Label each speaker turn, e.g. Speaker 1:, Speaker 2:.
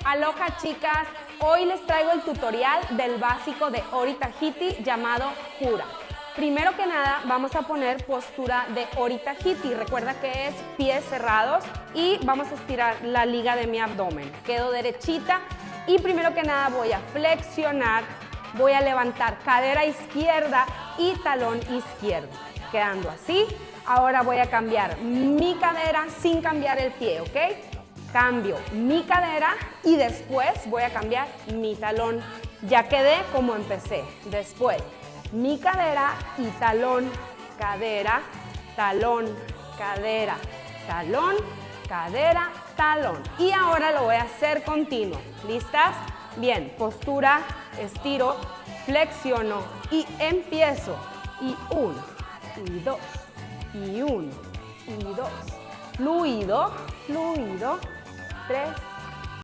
Speaker 1: Aloha chicas, hoy les traigo el tutorial del básico de Ori Tahiti llamado Hura. Primero que nada vamos a poner postura de Ori Tahiti, recuerda que es pies cerrados y vamos a estirar la liga de mi abdomen. Quedo derechita y primero que nada voy a flexionar, voy a levantar cadera izquierda y talón izquierdo, quedando así. Ahora voy a cambiar mi cadera sin cambiar el pie, ¿ok? Cambio mi cadera y después voy a cambiar mi talón. Ya quedé como empecé. Después, mi cadera y talón, cadera, talón, cadera, talón, cadera, talón. Y ahora lo voy a hacer continuo. ¿Listas? Bien, postura, estiro, flexiono y empiezo. Y 1, y 2, y 1, y 2. Fluido, fluido. 3,